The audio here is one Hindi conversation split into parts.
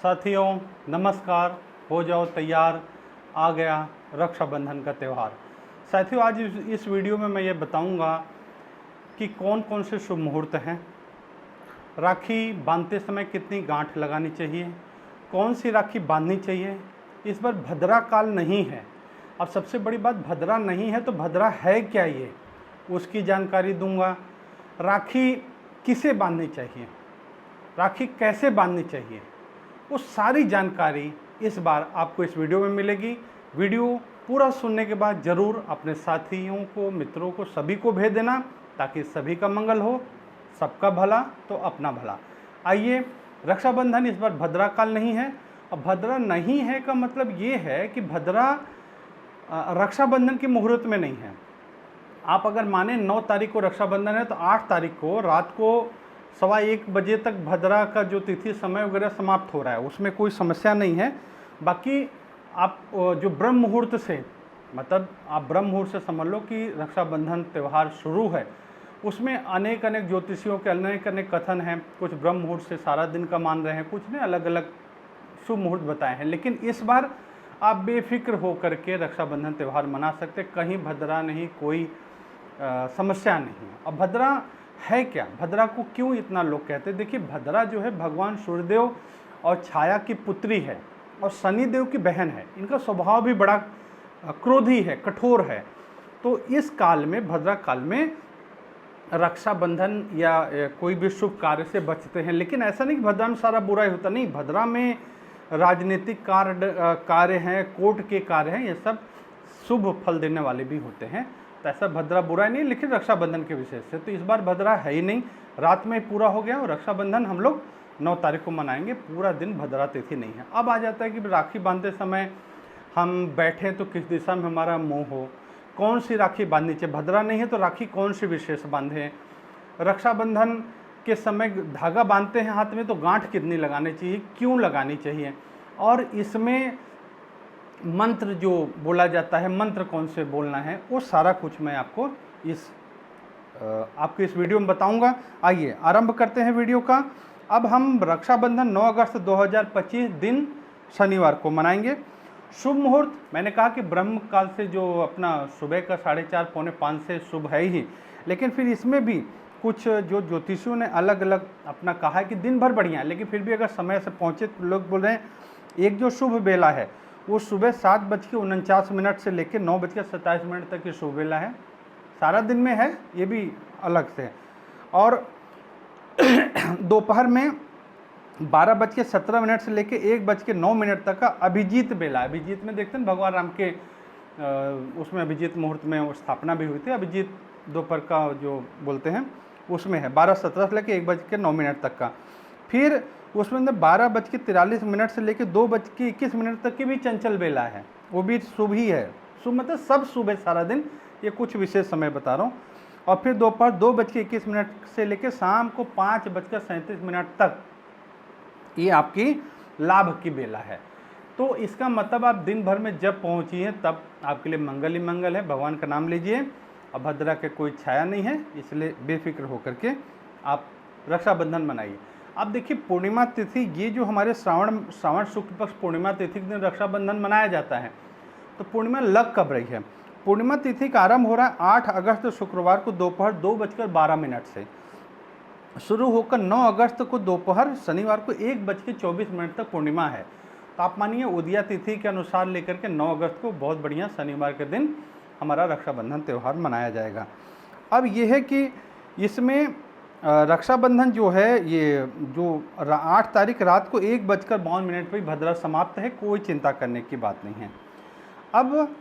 साथियों नमस्कार, हो जाओ तैयार, आ गया रक्षाबंधन का त्यौहार। साथियों आज इस वीडियो में मैं ये बताऊंगा कि कौन कौन से शुभ मुहूर्त हैं, राखी बांधते समय कितनी गांठ लगानी चाहिए, कौन सी राखी बांधनी चाहिए। इस बार भद्रा काल नहीं है। अब सबसे बड़ी बात, भद्रा नहीं है तो भद्रा है क्या, ये उसकी जानकारी दूंगा। राखी किसे बांधनी चाहिए, राखी कैसे बांधनी चाहिए, वो सारी जानकारी इस बार आपको इस वीडियो में मिलेगी। वीडियो पूरा सुनने के बाद ज़रूर अपने साथियों को, मित्रों को, सभी को भेज देना ताकि सभी का मंगल हो, सबका भला तो अपना भला। आइए, रक्षाबंधन इस बार भद्रा काल नहीं है। अब भद्रा नहीं है का मतलब ये है कि भद्रा रक्षाबंधन के मुहूर्त में नहीं है। आप अगर माने 9 तारीख को रक्षाबंधन है तो 8 तारीख को रात को 1:15 बजे तक भद्रा का जो तिथि समय वगैरह समाप्त हो रहा है, उसमें कोई समस्या नहीं है। बाकी आप जो ब्रह्म मुहूर्त से, मतलब आप ब्रह्म मुहूर्त से समझ लो कि रक्षाबंधन त्यौहार शुरू है, उसमें अनेक ज्योतिषियों के अनेक कथन हैं। कुछ ब्रह्म मुहूर्त से सारा दिन का मान रहे हैं, कुछ ने अलग अलग शुभ मुहूर्त बताए हैं। लेकिन इस बार आप बेफिक्र होकर के रक्षाबंधन त्यौहार मना सकते, कहीं भद्रा नहीं, कोई समस्या नहीं। अब भद्रा है क्या, भद्रा को क्यों इतना लोग कहते हैं? देखिए, भद्रा जो है भगवान सूर्यदेव और छाया की पुत्री है और शनिदेव की बहन है। इनका स्वभाव भी बड़ा क्रोधी है, कठोर है। तो इस काल में, भद्रा काल में रक्षाबंधन या कोई भी शुभ कार्य से बचते हैं। लेकिन ऐसा नहीं कि भद्रा में सारा बुरा ही होता, नहीं। भद्रा में राजनीतिक कार्य हैं, कोर्ट के कार्य हैं, ये सब शुभ फल देने वाले भी होते हैं। तो ऐसा भद्रा बुरा नहीं, लेकिन रक्षाबंधन के विशेष से तो इस बार भद्रा है ही नहीं। रात में पूरा हो गया और रक्षाबंधन हम लोग 9 तारीख को मनाएंगे, पूरा दिन भद्रा तिथि नहीं है। अब आ जाता है कि राखी बांधते समय हम बैठें तो किस दिशा में हमारा मुंह हो, कौन सी राखी बांधनी चाहिए। भद्रा नहीं है तो राखी कौन सी विशेष बांधें, रक्षाबंधन के समय धागा बांधते हैं हाथ में तो गांठ कितनी लगानी चाहिए, क्यों लगानी चाहिए, और इसमें मंत्र जो बोला जाता है, मंत्र कौन से बोलना है, वो सारा कुछ मैं आपको आपके इस वीडियो में बताऊंगा। आइए आरंभ करते हैं वीडियो का। अब हम रक्षाबंधन 9 अगस्त 2025 दिन शनिवार को मनाएंगे। शुभ मुहूर्त मैंने कहा कि ब्रह्म काल से जो अपना सुबह का 4:30 पौने 5 से शुभ है ही, लेकिन फिर इसमें भी कुछ जो ज्योतिषियों ने अलग अलग अपना कहा है कि दिन भर बढ़िया है, लेकिन फिर भी अगर समय से पहुँचे तो लोग बोल रहे हैं एक जो शुभ बेला है वो सुबह 7:49 से लेकर 9:27 तक की शुभ बेला है। सारा दिन में है, ये भी अलग से है। और दोपहर में 12:17 से लेकर 1:09 तक का अभिजीत बेला। अभिजीत में देखते हैं भगवान राम के उसमें अभिजीत मुहूर्त में स्थापना भी हुई थी। अभिजीत दोपहर का जो बोलते हैं उसमें है 12:17 से लेकर 1:09 तक का। फिर उसमें 12:43 से लेकर 2:21 तक की भी चंचल बेला है, वो भी शुभ ही है। शुभ मतलब सब शुभ है सारा दिन, ये कुछ विशेष समय बता रहा हूँ। और फिर दोपहर 2:21 से लेकर शाम को 5:37 तक ये आपकी लाभ की बेला है। तो इसका मतलब आप दिन भर में जब पहुँचिए तब आपके लिए मंगल ही मंगल है। भगवान का नाम लीजिए। अब भद्रा के कोई छाया नहीं है, इसलिए बेफिक्र होकर के आप रक्षाबंधन मनाइए। अब देखिए, पूर्णिमा तिथि, ये जो हमारे श्रावण शुक्ल पक्ष पूर्णिमा तिथि के दिन रक्षाबंधन मनाया जाता है, तो पूर्णिमा लग कब रही है? पूर्णिमा तिथि का आरंभ हो रहा है 8 अगस्त शुक्रवार को दोपहर 2:12 से शुरू होकर 9 अगस्त को दोपहर शनिवार को 1:24 तक पूर्णिमा है। तो आप मानिए उदया तिथि के अनुसार लेकर के 9 अगस्त को बहुत बढ़िया शनिवार के दिन हमारा रक्षाबंधन त्यौहार मनाया जाएगा। अब यह है कि इसमें रक्षाबंधन जो है, ये जो 8 तारीख रात को 1:52 पर भद्रा समाप्त है, कोई चिंता करने की बात नहीं है। अब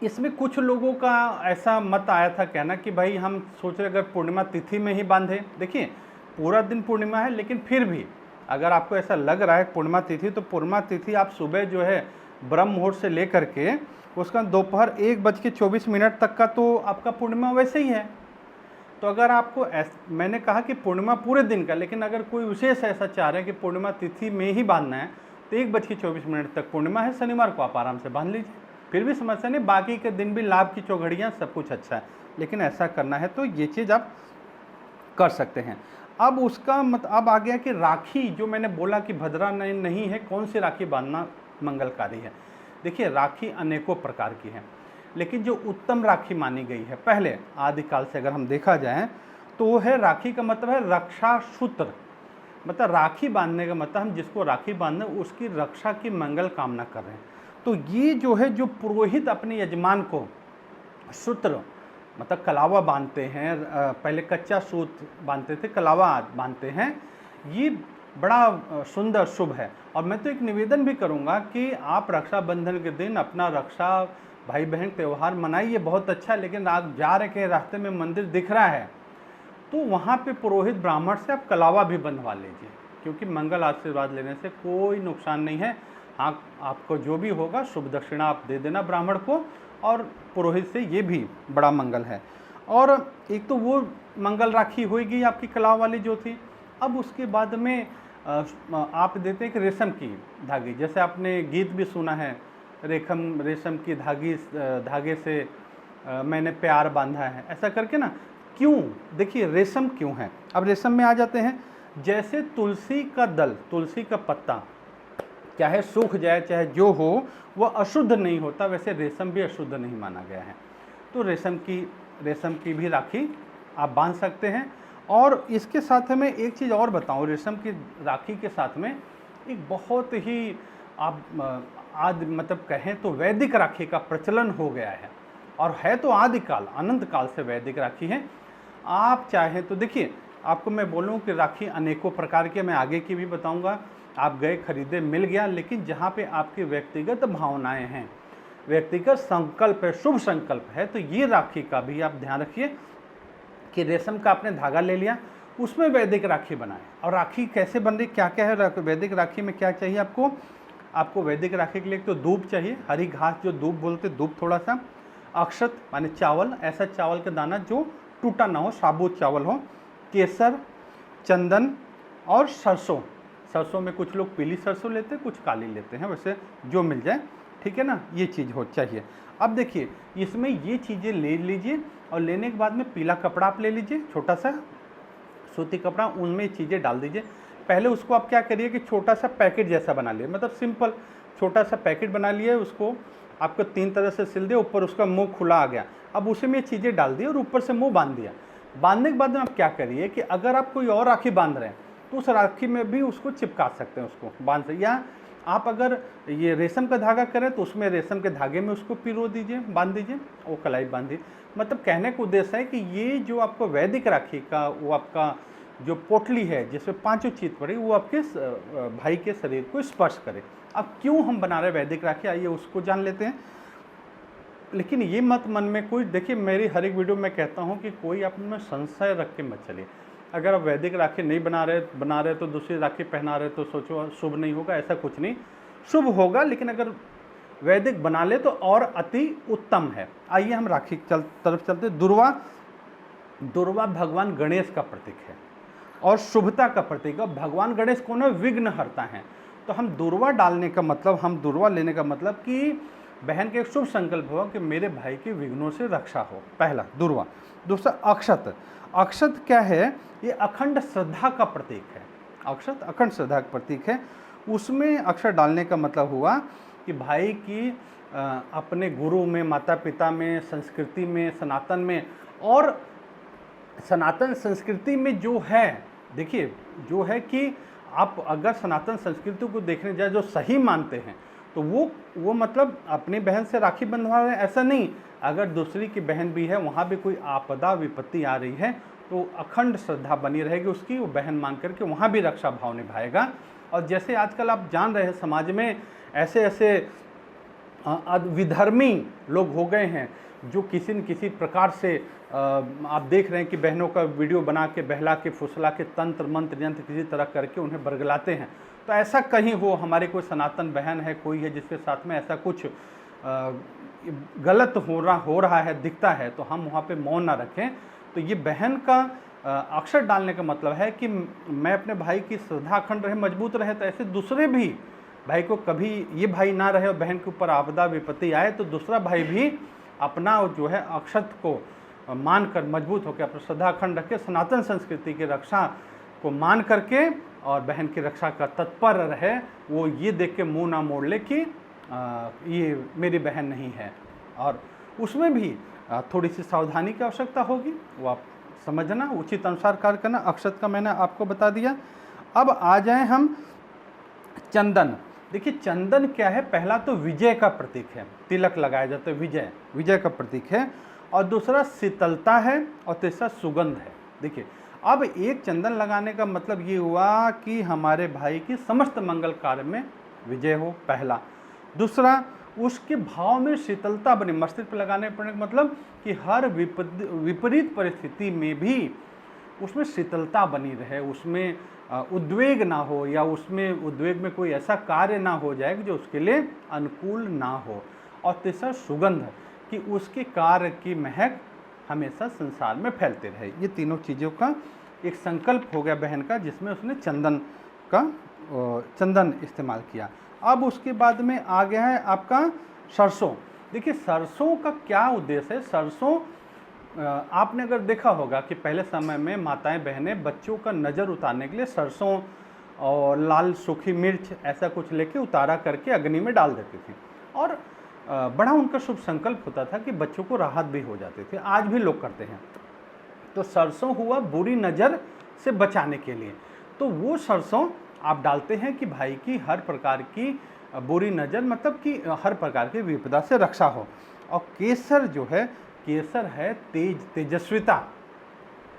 इसमें कुछ लोगों का ऐसा मत आया था, कहना कि भाई हम सोच रहे अगर पूर्णिमा तिथि में ही बांधे। देखिए, पूरा दिन पूर्णिमा है, लेकिन फिर भी अगर आपको ऐसा लग रहा है पूर्णिमा तिथि, तो पूर्णिमा तिथि आप सुबह जो है ब्रह्म मुहूर्त से लेकर के उसका दोपहर 1:24 तक का तो आपका पूर्णिमा वैसे ही है। तो अगर आपको मैंने कहा कि पूर्णिमा पूरे दिन का, लेकिन अगर कोई विशेष ऐसा चाह रहे हैं कि पूर्णिमा तिथि में ही बांधना है तो 1:24 तक पूर्णिमा है, शनिवार को आप आराम से बांध लीजिए, फिर भी समस्या नहीं। बाकी के दिन भी लाभ की चौघड़ियाँ सब कुछ अच्छा है, लेकिन ऐसा करना है तो ये चीज़ आप कर सकते हैं। अब उसका अब आ गया कि राखी, जो मैंने बोला कि भद्रा नहीं है, कौन सी राखी बांधना मंगलकारी है। देखिए राखी अनेकों प्रकार की है, लेकिन जो उत्तम राखी मानी गई है पहले आदिकाल से अगर हम देखा जाए तो वो है, राखी का मतलब है रक्षा सूत्र। मतलब राखी बांधने का मतलब हम जिसको राखी बांधने उसकी रक्षा की मंगल कामना कर रहे हैं। तो ये जो है, जो पुरोहित अपने यजमान को सूत्र मतलब कलावा बांधते हैं, पहले कच्चा सूत बांधते थे, कलावा बांधते हैं, ये बड़ा सुंदर शुभ है। और मैं तो एक निवेदन भी करूंगा कि आप रक्षाबंधन के दिन अपना रक्षा भाई बहन त्यौहार मनाइए, बहुत अच्छा है, लेकिन आप जा रहे हैं रास्ते में मंदिर दिख रहा है तो वहाँ पे पुरोहित ब्राह्मण से आप कलावा भी बंधवा लीजिए, क्योंकि मंगल आशीर्वाद लेने से कोई नुकसान नहीं है। हाँ, आपको जो भी होगा शुभ दक्षिणा आप दे देना ब्राह्मण को, और पुरोहित से ये भी बड़ा मंगल है। और एक तो वो मंगल राखी होगी आपकी कलावा वाली जो थी। अब उसके बाद में आप देते हैं कि रेशम की धागे, जैसे आपने गीत भी सुना है, रेशम की धागे से मैंने प्यार बांधा है, ऐसा करके ना। क्यों? देखिए रेशम क्यों है, अब रेशम में आ जाते हैं। जैसे तुलसी का दल, तुलसी का पत्ता चाहे सूख जाए चाहे जो हो वह अशुद्ध नहीं होता, वैसे रेशम भी अशुद्ध नहीं माना गया है। तो रेशम की भी राखी आप बांध सकते हैं। और इसके साथ में एक चीज़ और बताऊं, रेशम की राखी के साथ में एक बहुत ही आप मतलब कहें तो वैदिक राखी का प्रचलन हो गया है, और है तो आदिकाल अनंत काल से वैदिक राखी है। आप चाहें तो देखिए, आपको मैं बोलूं कि राखी अनेकों प्रकार की, मैं आगे की भी बताऊंगा। आप गए खरीदे मिल गया, लेकिन जहाँ पे आपकी व्यक्तिगत भावनाएं हैं, व्यक्तिगत संकल्प है, शुभ संकल्प है, तो ये राखी का भी आप ध्यान रखिए कि रेशम का आपने धागा ले लिया, उसमें वैदिक राखी बनाएं। और राखी कैसे बन रही, क्या क्या है वैदिक राखी में, क्या चाहिए आपको वैदिक राखी के लिए तो दूब चाहिए, हरी घास जो दूब बोलते, दूब थोड़ा सा, अक्षत माने चावल, ऐसा चावल का दाना जो टूटा ना हो, साबुत चावल हो, केसर, चंदन और सरसों में कुछ लोग पीली सरसों लेते हैं, कुछ काली लेते हैं, वैसे जो मिल जाए, ठीक है ना, ये चीज़ हो चाहिए। अब देखिए इसमें ये चीज़ें ले लीजिए, और लेने के बाद में पीला कपड़ा आप ले लीजिए, छोटा सा सूती कपड़ा, उनमें चीज़ें डाल दीजिए। पहले उसको आप क्या करिए कि छोटा सा पैकेट जैसा बना लिए, मतलब सिंपल छोटा सा पैकेट बना लिए, उसको आपको 3 तरह से सिल दिया, ऊपर उसका मुंह खुला आ गया, अब उसी में चीज़ें डाल दी और ऊपर से मुंह बांध दिया। बांधने के बाद में आप क्या करिए कि अगर आप कोई और राखी बांध रहे हैं तो उस राखी में भी उसको चिपका सकते हैं, उसको बांध सकते, या आप अगर ये रेशम का धागा करें तो उसमें रेशम के धागे में उसको पिरो दीजिए, बांध दीजिए, वो कलाई बांध दीजिए। मतलब कहने का उद्देश्य है कि ये जो आपको वैदिक राखी का, वो आपका जो पोटली है जिसमें 5 चीज पड़ी, वो आपके भाई के शरीर को स्पर्श करे। अब क्यों हम बना रहे वैदिक राखी, आइए उसको जान लेते हैं। लेकिन ये मत मन में कोई, देखिए मेरी हर एक वीडियो में कहता हूँ कि कोई अपने संशय रख के मत चलिए। अगर आप वैदिक राखी नहीं बना रहे तो दूसरी राखी पहना रहे तो सोचो शुभ नहीं होगा, ऐसा कुछ नहीं, शुभ होगा, लेकिन अगर वैदिक बना ले तो और अति उत्तम है। आइए हम राखी तरफ चलते। दुर्वा भगवान गणेश का प्रतीक है और शुभता का प्रतीक है। भगवान गणेश कौन है? विघ्न हरता है। तो हम दुर्वा डालने का मतलब, हम दुर्वा लेने का मतलब कि बहन के एक शुभ संकल्प हो कि मेरे भाई के विघ्नों से रक्षा हो, पहला दुर्वा। दूसरा अक्षत। अक्षत क्या है? ये अखंड श्रद्धा का प्रतीक है। अक्षत अखंड श्रद्धा का प्रतीक है। उसमें अक्षर डालने का मतलब हुआ कि भाई की अपने गुरु में, माता पिता में, संस्कृति में, सनातन में, और सनातन संस्कृति में जो है, देखिए जो है कि आप अगर सनातन संस्कृति को देखने जाए जो सही मानते हैं तो वो मतलब अपनी बहन से राखी बंधवा रहे हैं, ऐसा नहीं। अगर दूसरी की बहन भी है, वहाँ भी कोई आपदा विपत्ति आ रही है तो अखंड श्रद्धा बनी रहेगी उसकी, वो बहन मान करके वहाँ भी रक्षा भाव निभाएगा। और जैसे आजकल आप जान रहे हैं समाज में ऐसे ऐसे विधर्मी लोग हो गए हैं जो किसी न किसी प्रकार से आप देख रहे हैं कि बहनों का वीडियो बना के, बहला के, फुसला के, तंत्र मंत्र यंत्र किसी तरह करके उन्हें बरगलाते हैं। तो ऐसा कहीं हो, हमारी कोई सनातन बहन है, कोई है जिसके साथ में ऐसा कुछ गलत हो रहा है, दिखता है, तो हम वहाँ पे मौन ना रखें। तो ये बहन का अक्षर डालने का मतलब है कि मैं अपने भाई की श्रद्धा अखंड रहे, मजबूत रहे, तो ऐसे दूसरे भी भाई को कभी ये भाई ना रहे और बहन के ऊपर आपदा विपत्ति आए तो दूसरा भाई भी अपना जो है अक्षत को मानकर मजबूत होकर अपना श्रद्धा अखंड रखे, सनातन संस्कृति की रक्षा को मान करके और बहन की रक्षा का तत्पर रहे, वो ये देख के मुँह ना मोड़ ले कि ये मेरी बहन नहीं है। और उसमें भी थोड़ी सी सावधानी की आवश्यकता होगी, वो आप समझना, उचित अनुसार कार्य करना। अक्षत का मैंने आपको बता दिया। अब आ जाए हम चंदन। देखिए चंदन क्या है, पहला तो विजय का प्रतीक है, तिलक लगाया जाता है, विजय, विजय का प्रतीक है। और दूसरा शीतलता है और तीसरा सुगंध है। देखिए अब एक चंदन लगाने का मतलब ये हुआ कि हमारे भाई की समस्त मंगल कार्य में विजय हो, पहला। दूसरा, उसके भाव में शीतलता बने, मस्तिष्क पर लगाने पर मतलब कि हर विपरीत परिस्थिति में भी उसमें शीतलता बनी रहे, उसमें उद्वेग ना हो, या उसमें उद्वेग में कोई ऐसा कार्य ना हो जाए जो उसके लिए अनुकूल ना हो। और तीसरा सुगंध, कि उसके कार्य की महक हमेशा संसार में फैलते रहे। ये तीनों चीज़ों का एक संकल्प हो गया बहन का, जिसमें उसने चंदन इस्तेमाल किया। अब उसके बाद में आ गया है आपका सरसों। देखिए सरसों का क्या उद्देश्य है। सरसों आपने अगर देखा होगा कि पहले समय में माताएं बहनें बच्चों का नज़र उतारने के लिए सरसों और लाल सूखी मिर्च ऐसा कुछ लेके उतारा करके अग्नि में डाल देती थी, और बड़ा उनका शुभ संकल्प होता था कि बच्चों को राहत भी हो जाती थी। आज भी लोग करते हैं। तो सरसों हुआ बुरी नज़र से बचाने के लिए, तो वो सरसों आप डालते हैं कि भाई की हर प्रकार की बुरी नज़र, मतलब कि हर प्रकार की विपदा से रक्षा हो। और केसर जो है, केसर है तेजस्विता,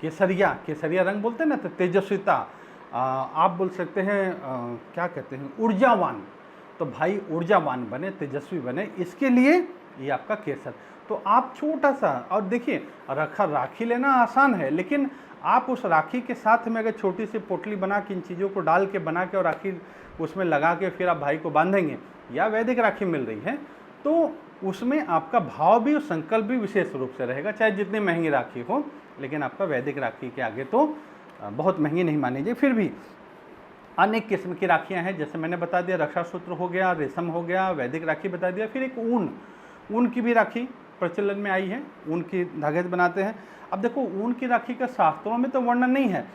केसरिया रंग बोलते हैं ना, तो तेजस्विता, आप बोल सकते हैं क्या कहते हैं, ऊर्जावान। तो भाई ऊर्जावान बने, तेजस्वी बने, इसके लिए ये आपका केसर। तो आप छोटा सा, और देखिए राखी लेना आसान है, लेकिन आप उस राखी के साथ में अगर छोटी सी पोटली बना के इन चीज़ों को डाल के बना के और राखी उसमें लगा के फिर आप भाई को बांधेंगे, या वैदिक राखी मिल रही है, तो उसमें आपका भाव भी और संकल्प भी विशेष रूप से रहेगा। चाहे जितनी महंगी राखी हो, लेकिन आपका वैदिक राखी के आगे तो बहुत महंगी नहीं मानी जाए। फिर भी अनेक किस्म की राखियाँ हैं, जैसे मैंने बता दिया, रक्षा सूत्र हो गया, रेशम हो गया, वैदिक राखी बता दिया। फिर एक ऊन की भी राखी प्रचलन में आई है, ऊन की धागे से बनाते हैं। अब देखो ऊन की राखी का शास्त्रों में तो वर्णन नहीं है,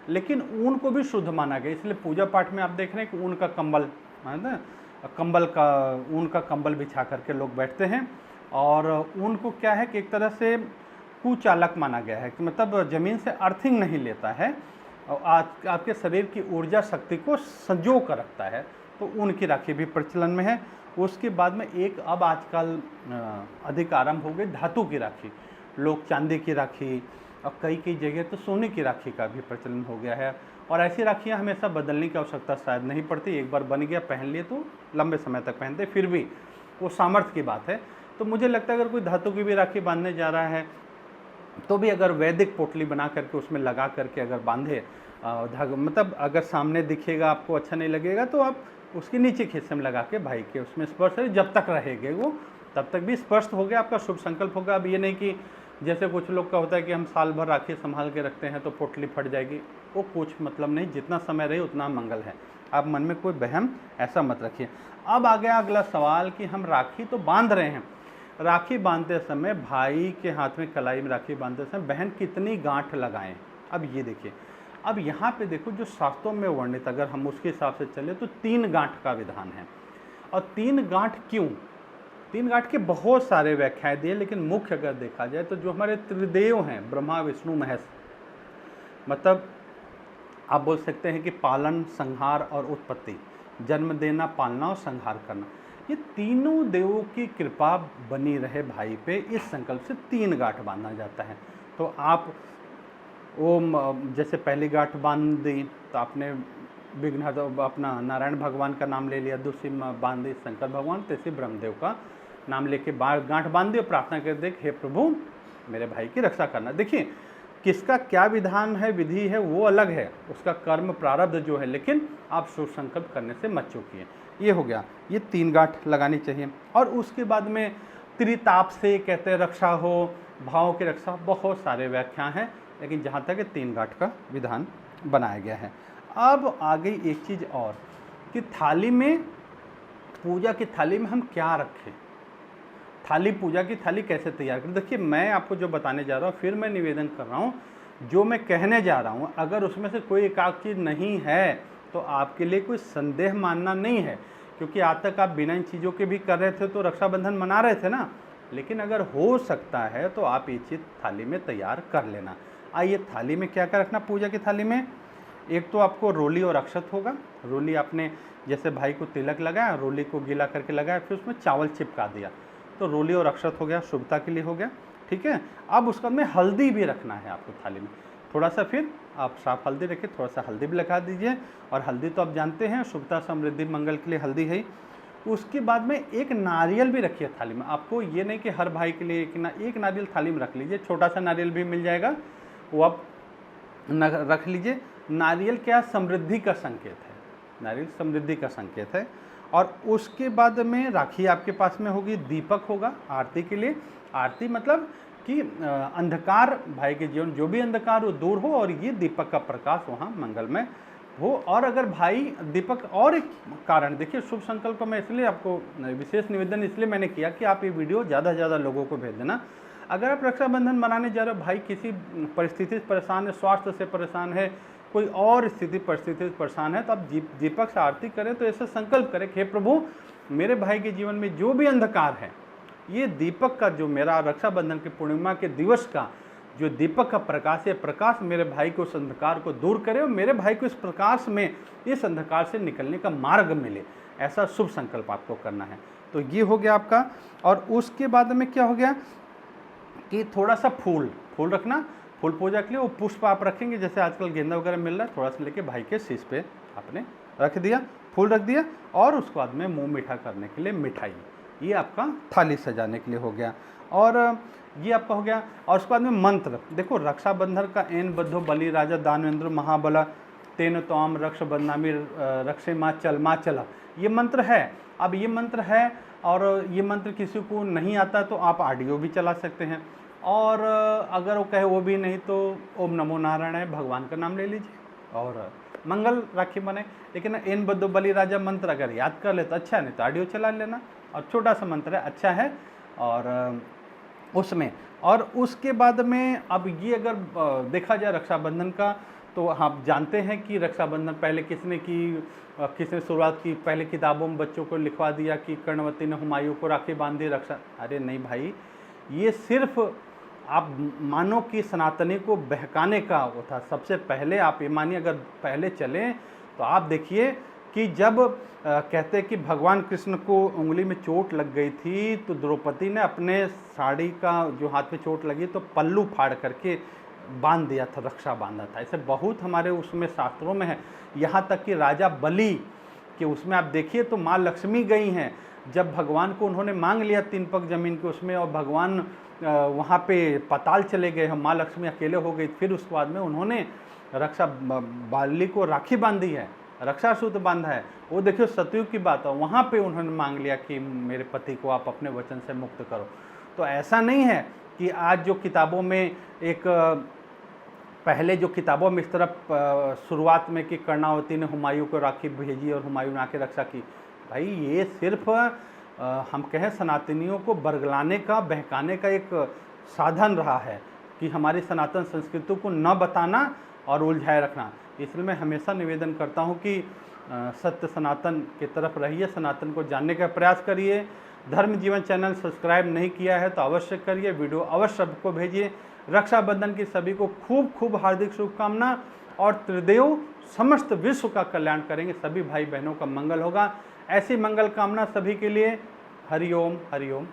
लेकिन ऊन को भी शुद्ध माना गया, इसलिए पूजा पाठ में आप देख रहे हैं कि ऊन का कंबल बिछा करके लोग बैठते हैं। और ऊन को क्या है कि एक तरह से कुचालक माना गया है, कि मतलब ज़मीन से अर्थिंग नहीं लेता है और आपके शरीर की ऊर्जा शक्ति को संजो कर रखता है। तो ऊन की राखी भी प्रचलन में है। उसके बाद में एक अब आजकल अधिक आरंभ हो गई धातु की राखी, लोग चांदी की राखी, और कई जगह तो सोने की राखी का भी प्रचलन हो गया है। और ऐसी राखियाँ हमेशा बदलने की आवश्यकता शायद नहीं पड़ती, एक बार बन गया पहन लिए तो लंबे समय तक पहनते, फिर भी वो सामर्थ्य की बात है। तो मुझे लगता है अगर कोई धातु की भी राखी बांधने जा रहा है तो भी अगर वैदिक पोटली बना करके उसमें लगा करके अगर बांधे, मतलब अगर सामने दिखेगा आपको अच्छा नहीं लगेगा तो आप उसके नीचे के हिस्से में लगा के भाई के उसमें स्पर्श है, जब तक रहेगा वो तब तक भी स्पष्ट हो गया, आपका शुभ संकल्प होगा। अब ये नहीं कि जैसे कुछ लोग का होता है कि हम साल भर राखी संभाल के रखते हैं तो पोटली फट जाएगी, वो कुछ मतलब नहीं, जितना समय रहे उतना मंगल है। आप मन में कोई वहम ऐसा मत रखिए। अब आ गया अगला सवाल कि हम राखी तो बांध रहे हैं, राखी बांधते समय भाई के हाथ में कलाई में राखी बांधते समय बहन कितनी गांठ लगाएं। अब ये देखिए, अब यहाँ पे देखो जो शास्त्रों में वर्णित, अगर हम उसके हिसाब से चले तो 3 गांठ का विधान है। और 3 गांठ क्यों? 3 गांठ के बहुत सारे व्याख्याएं दिए, लेकिन मुख्य अगर देखा जाए तो जो हमारे त्रिदेव हैं, ब्रह्मा विष्णु महेश, मतलब आप बोल सकते हैं कि पालन, संहार और उत्पत्ति, जन्म देना, पालना और संहार करना, ये तीनों देवों की कृपा बनी रहे भाई पे, इस संकल्प से 3 गांठ बांधा जाता है। तो आप जैसे पहली गांठ बांध दी तो आपने विघ्नहर्ता अपना नारायण भगवान का नाम ले लिया, दूसरी बांध दी शंकर भगवान, तीसरी ब्रह्मदेव का नाम लेके गांठ बांध दी और प्रार्थना कर दे हे प्रभु मेरे भाई की रक्षा करना। देखिए किसका क्या विधान है, विधि है, वो अलग है, उसका कर्म प्रारब्ध जो है, लेकिन आप शुभ संकल्प करने से मत चूकिए। ये हो गया, ये 3 गांठ लगानी चाहिए। और उसके बाद में त्रिताप से कहते हैं रक्षा हो, भाव की रक्षा, बहुत सारे व्याख्या हैं, लेकिन जहाँ तक 3 गांठ का विधान बनाया गया है। अब आ गई एक चीज़ और कि थाली में, पूजा की थाली में हम क्या रखें, पूजा की थाली कैसे तैयार करें। देखिए मैं आपको जो बताने जा रहा हूँ, फिर मैं निवेदन कर रहा हूँ जो मैं कहने जा रहा हूँ अगर उसमें से कोई एक आध चीज़ नहीं है तो आपके लिए कोई संदेह मानना नहीं है, क्योंकि आज तक आप बिना इन चीज़ों के भी कर रहे थे तो रक्षाबंधन मना रहे थे ना। लेकिन अगर हो सकता है तो आप ये चीज़ थाली में तैयार कर लेना। आइए थाली में क्या क्या रखना पूजा की थाली में। एक तो आपको रोली और अक्षत होगा। रोली आपने जैसे भाई को तिलक लगाया, रोली को गीला करके लगाया, फिर उसमें चावल चिपका दिया, तो रोली और अक्षत हो गया, शुभता के लिए हो गया। ठीक है, अब उसके बाद में हल्दी भी रखना है आपको थाली में। थोड़ा सा फिर आप साफ हल्दी रखिए, थोड़ा सा हल्दी भी लगा दीजिए। और हल्दी तो आप जानते हैं शुभता समृद्धि मंगल के लिए हल्दी है। उसके बाद में एक नारियल भी रखिए थाली में। आपको ये नहीं कि हर भाई के लिए एक नारियल थाली में रख लीजिए, छोटा सा नारियल भी मिल जाएगा, वो आप रख लीजिए। नारियल क्या समृद्धि का संकेत है, नारियल समृद्धि का संकेत है। और उसके बाद में राखी आपके पास में होगी, दीपक होगा आरती के लिए। आरती मतलब कि अंधकार, भाई के जीवन जो भी अंधकार वो दूर हो और ये दीपक का प्रकाश वहाँ मंगलमय हो। और अगर भाई दीपक, और एक कारण देखिए, शुभ संकल्प में इसलिए आपको विशेष निवेदन इसलिए मैंने किया कि आप ये वीडियो ज़्यादा से ज़्यादा लोगों को भेज देना। अगर आप रक्षाबंधन मनाने जा रहे हो, भाई किसी परिस्थिति से परेशान है, स्वास्थ्य से परेशान है, कोई और परिस्थिति से परेशान है, तो आप दीपक से आरती करें, तो ऐसा संकल्प करें कि हे प्रभु, मेरे भाई के जीवन में जो भी अंधकार है, ये दीपक का जो मेरा रक्षाबंधन की पूर्णिमा के दिवस का जो दीपक का प्रकाश है, प्रकाश मेरे भाई को उस अंधकार को दूर करे और मेरे भाई को इस प्रकाश में, इस अंधकार से निकलने का मार्ग मिले। ऐसा शुभ संकल्प आपको करना है। तो ये हो गया आपका। और उसके बाद में क्या हो गया कि थोड़ा सा फूल रखना। फूल पूजा के लिए वो पुष्प आप रखेंगे, जैसे आजकल गेंदा वगैरह मिल रहा है, थोड़ा सा लेके भाई के शीश पे आपने रख दिया, फूल रख दिया। और उसके बाद में मुँह मीठा करने के लिए मिठाई, ये आपका थाली सजाने के लिए हो गया। और ये आपका हो गया। और उसके बाद में मंत्र देखो, रक्षाबंधन का एन बद्धो बलि राजा दानवेंद्र महाबला तेन तोम रक्ष बंधनामी रक्षे माँ चला, ये मंत्र है। अब ये मंत्र है, और ये मंत्र किसी को नहीं आता तो आप ऑडियो भी चला सकते हैं। और अगर वो कहे वो भी नहीं तो ओम नमो नारायण भगवान का नाम ले लीजिए और मंगल राखी बने। लेकिन एन बद्धो बलि राजा मंत्र अगर याद कर ले तो अच्छा है, नहीं तो ऑडियो चला लेना। और छोटा सा मंत्र है, अच्छा है। और उसमें, और उसके बाद में अब ये अगर देखा जाए रक्षाबंधन का, तो आप जानते हैं कि रक्षाबंधन पहले किसने शुरुआत की, पहले किताबों में बच्चों को लिखवा दिया कि कर्णवती ने हुमायूं को राखी बांध दी रक्षा। अरे नहीं भाई, ये सिर्फ आप मानो कि सनातनी को बहकाने का वो था। सबसे पहले आप ये मानिए, अगर पहले चलें तो आप देखिए कि जब कहते कि भगवान कृष्ण को उंगली में चोट लग गई थी, तो द्रौपदी ने अपने साड़ी का जो हाथ में चोट लगी तो पल्लू फाड़ करके बांध दिया था, रक्षा बांधा था। ऐसे बहुत हमारे उसमें शास्त्रों में है। यहाँ तक कि राजा बलि कि उसमें आप देखिए तो माँ लक्ष्मी गई हैं, जब भगवान को उन्होंने मांग लिया 3 पग जमीन के उसमें, और भगवान वहाँ पे पाताल चले गए, माँ लक्ष्मी अकेले हो गई। फिर उसके बाद में उन्होंने बलि को राखी बांधी है, रक्षा सूत्र बांधा है। वो देखियो सतयुग की बात है, वहाँ पे उन्होंने मांग लिया कि मेरे पति को आप अपने वचन से मुक्त करो। तो ऐसा नहीं है कि आज जो किताबों में एक पहले जो किताबों में इस तरफ शुरुआत में कि कर्णावती ने हुमायूं को राखी भेजी और हुमायूं ने आके रक्षा की। भाई ये सिर्फ हम कहें सनातनियों को बरगलाने का, बहकाने का एक साधन रहा है कि हमारी सनातन संस्कृति को न बताना और उलझाए रखना। इसलिए मैं हमेशा निवेदन करता हूँ कि सत्य सनातन की तरफ रहिए, सनातन को जानने का प्रयास करिए। धर्म जीवन चैनल सब्सक्राइब नहीं किया है तो अवश्य करिए, वीडियो अवश्य सबको भेजिए। रक्षाबंधन की सभी को खूब खूब हार्दिक शुभकामना, और त्रिदेव समस्त विश्व का कल्याण करेंगे, सभी भाई बहनों का मंगल होगा। ऐसी मंगल कामना सभी के लिए। हरिओम हरिओम।